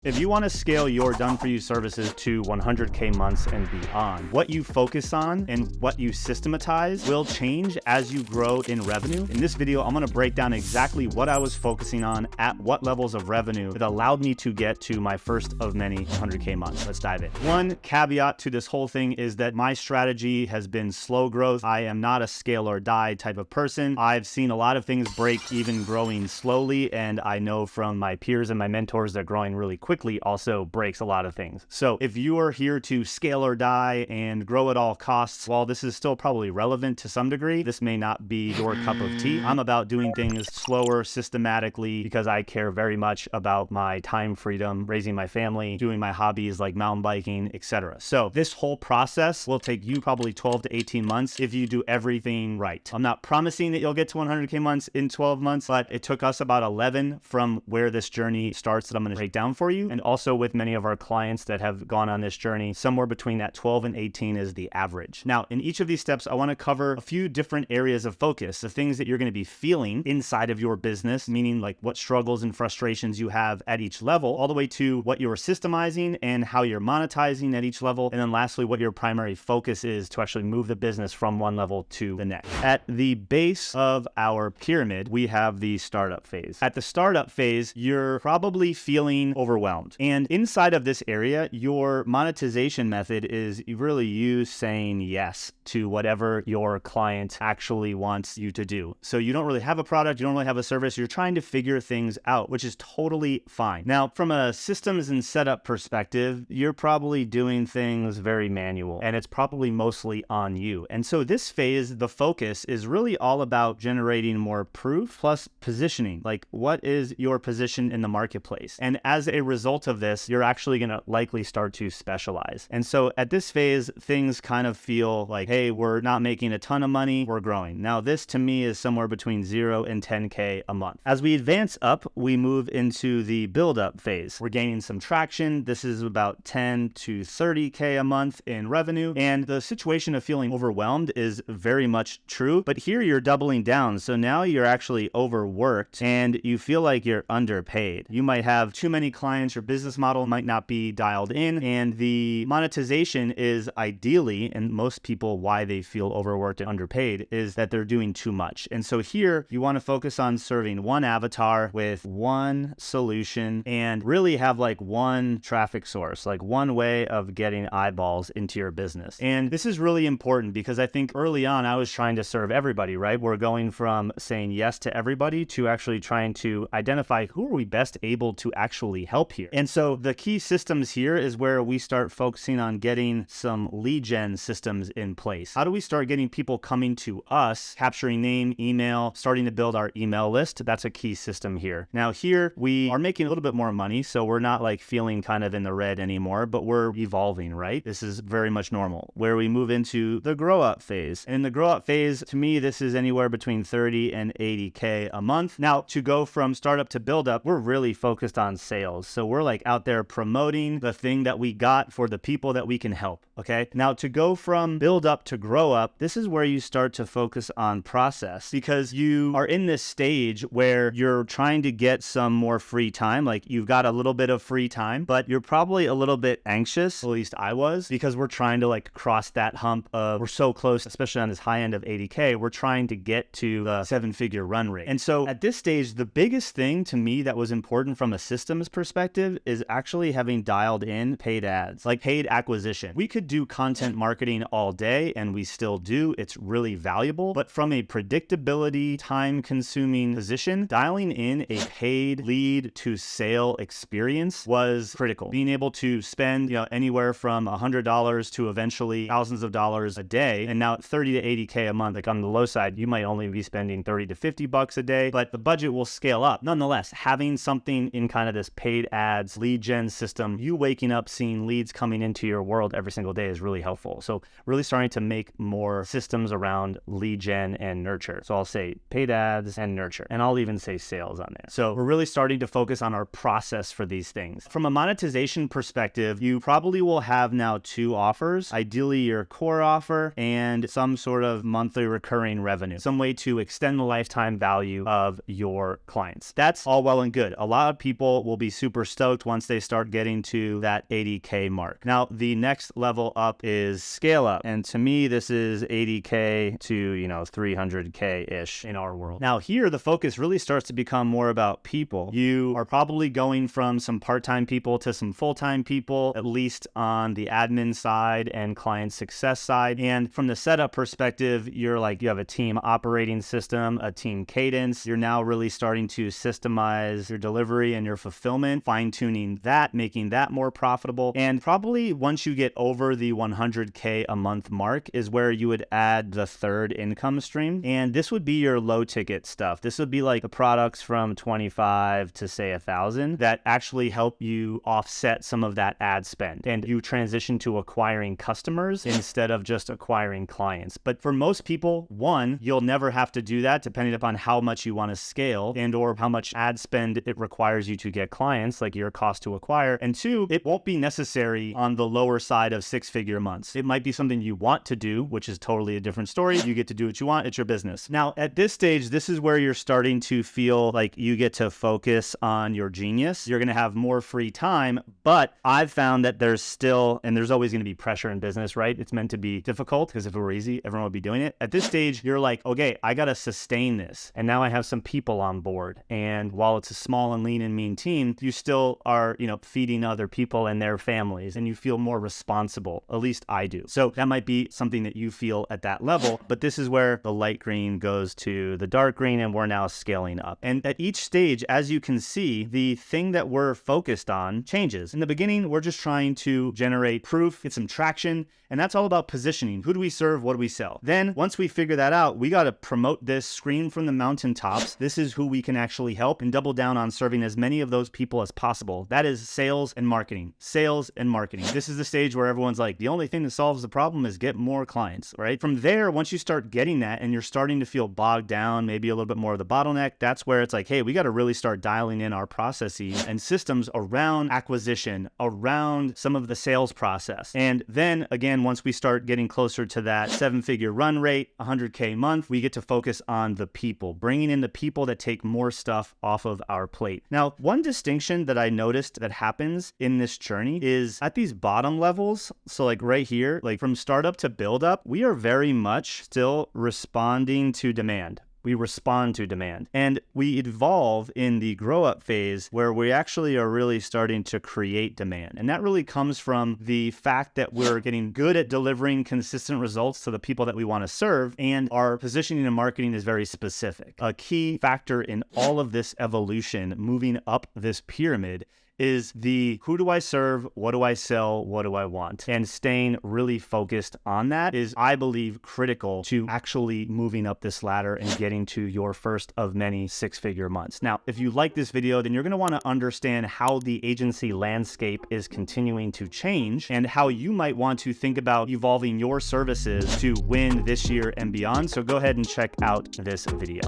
If you want to scale your done-for-you services to 100K months and beyond, what you focus on and what you systematize will change as you grow in revenue. In this video, I'm going to break down exactly what I was focusing on at what levels of revenue that allowed me to get to my first of many 100K months. Let's dive in. One caveat to this whole thing is that my strategy has been slow growth. I am not a scale or die type of person. I've seen a lot of things break even growing slowly, and I know from my peers and my mentors that growing really quickly also breaks a lot of things. So if you are here to scale or die and grow at all costs, while this is still probably relevant to some degree, this may not be your cup of tea. I'm about doing things slower, systematically, because I care very much about my time freedom, raising my family, doing my hobbies like mountain biking, etc. So this whole process will take you probably 12 to 18 months if you do everything right. I'm not promising that you'll get to 100K months in 12 months, but it took us about 11 from where this journey starts that I'm going to break down for you. And also with many of our clients that have gone on this journey, somewhere between that 12 and 18 is the average. Now, in each of these steps, I want to cover a few different areas of focus, the things that you're going to be feeling inside of your business, meaning like what struggles and frustrations you have at each level, all the way to what you're systemizing and how you're monetizing at each level. And then lastly, what your primary focus is to actually move the business from one level to the next. At the base of our pyramid, we have the startup phase. At the startup phase, you're probably feeling overwhelmed. And inside of this area, your monetization method is really you saying yes to whatever your client actually wants you to do. So you don't really have a product, you don't really have a service, you're trying to figure things out, which is totally fine. Now, from a systems and setup perspective, you're probably doing things very manual, and it's probably mostly on you. And so this phase, the focus is really all about generating more proof plus positioning. Like, what is your position in the marketplace? And as a result of this, you're actually going to likely start to specialize. And so at this phase, things kind of feel like, hey, we're not making a ton of money, we're growing. Now, this to me is somewhere between 0 and 10K a month. As we advance up, we move into the build-up phase. We're gaining some traction. This is about 10 to 30K a month in revenue. And the situation of feeling overwhelmed is very much true. But here you're doubling down. So now you're actually overworked and you feel like you're underpaid. You might have too many clients, your business model might not be dialed in, and the monetization is ideally, and most people why they feel overworked and underpaid is that they're doing too much. And so here you want to focus on serving one avatar with one solution and really have like one traffic source, like one way of getting eyeballs into your business. And this is really important because I think early on I was trying to serve everybody, right? We're going from saying yes to everybody to actually trying to identify who are we best able to actually help here. And so the key systems here is where we start focusing on getting some lead gen systems in place. How do we start getting people coming to us, capturing name, email, starting to build our email list? That's a key system here. Now here we are making a little bit more money, so we're not like feeling kind of in the red anymore, but we're evolving, right? This is very much normal. Where we move into the grow up phase. And in the grow up phase, to me, this is anywhere between 30 and 80K a month. Now to go from startup to build up, we're really focused on sales. So we're like out there promoting the thing that we got for the people that we can help. Okay. Now to go from build up to grow up, this is where you start to focus on process because you are in this stage where you're trying to get some more free time. Like you've got a little bit of free time, but you're probably a little bit anxious. At least I was, because we're trying to like cross that hump of we're so close, especially on this high end of 80K, we're trying to get to the 7-figure run rate. And so at this stage, the biggest thing to me that was important from a systems perspective is actually having dialed in paid ads, like paid acquisition. We could do content marketing all day, and we still do. It's really valuable. But from a predictability, time-consuming position, dialing in a paid lead to sale experience was critical. Being able to spend, anywhere from $100 to eventually thousands of dollars a day, and now at 30 to 80K a month, like on the low side, you might only be spending 30 to 50 bucks a day, but the budget will scale up. Nonetheless, having something in kind of this paid ads lead gen system, you waking up seeing leads coming into your world every single day is really helpful. So really starting to make more systems around lead gen and nurture. So I'll say paid ads and nurture, and I'll even say sales on there. So we're really starting to focus on our process for these things. From a monetization perspective, you probably will have now 2 offers, ideally your core offer and some sort of monthly recurring revenue, some way to extend the lifetime value of your clients. That's all well and good. A lot of people will be super stoked once they start getting to that 80K mark. Now, the next level up is scale up. And to me, this is 80K to, 300K-ish in our world. Now here, the focus really starts to become more about people. You are probably going from some part-time people to some full-time people, at least on the admin side and client success side. And from the setup perspective, you have a team operating system, a team cadence. You're now really starting to systemize your delivery and your fulfillment, fine-tuning that, making that more profitable. And probably once you get over the 100K a month mark is where you would add the third income stream. And this would be your low ticket stuff. This would be like the products from 25 to say 1,000 that actually help you offset some of that ad spend. And you transition to acquiring customers instead of just acquiring clients. But for most people, one, you'll never have to do that depending upon how much you want to scale and or how much ad spend it requires you to get clients, like your cost to acquire. And two, it won't be necessary on the lower side of six-figure months. It might be something you want to do, which is totally a different story. You get to do what you want. It's your business. Now, at this stage, this is where you're starting to feel like you get to focus on your genius. You're going to have more free time, but I've found that there's still, and there's always going to be pressure in business, right? It's meant to be difficult because if it were easy, everyone would be doing it. At this stage, you're like, okay, I got to sustain this. And now I have some people on board. And while it's a small and lean and mean team, you still are, feeding other people and their families, and you feel more responsible. At least I do. So that might be something that you feel at that level, but this is where the light green goes to the dark green, and we're now scaling up. And at each stage, as you can see, the thing that we're focused on changes. In the beginning, we're just trying to generate proof, get some traction, and that's all about positioning. Who do we serve? What do we sell? Then once we figure that out, we got to promote this, scream from the mountaintops. This is who we can actually help, and double down on serving as many of those people as possible. That is sales and marketing. Sales and marketing. This is the stage where everyone's like, the only thing that solves the problem is get more clients, right? From there, once you start getting that and you're starting to feel bogged down, maybe a little bit more of the bottleneck, that's where it's like, hey, we got to really start dialing in our processes and systems around acquisition, around some of the sales process. And then again, once we start getting closer to that seven-figure run rate, 100K month, we get to focus on the people, bringing in the people that take more stuff off of our plate. Now, one distinction that I noticed that happens in this journey is at these bottom levels. So like right here, like from startup to build up, we are very much still responding to demand. We respond to demand, and we evolve in the grow up phase where we actually are really starting to create demand. And that really comes from the fact that we're getting good at delivering consistent results to the people that we want to serve, and our positioning and marketing is very specific. A key factor in all of this evolution, moving up this pyramid, is the who do I serve, what do I sell, what do I want? And staying really focused on that is, I believe, critical to actually moving up this ladder and getting to your first of many six-figure months. Now, if you like this video, then you're going to want to understand how the agency landscape is continuing to change and how you might want to think about evolving your services to win this year and beyond. So go ahead and check out this video.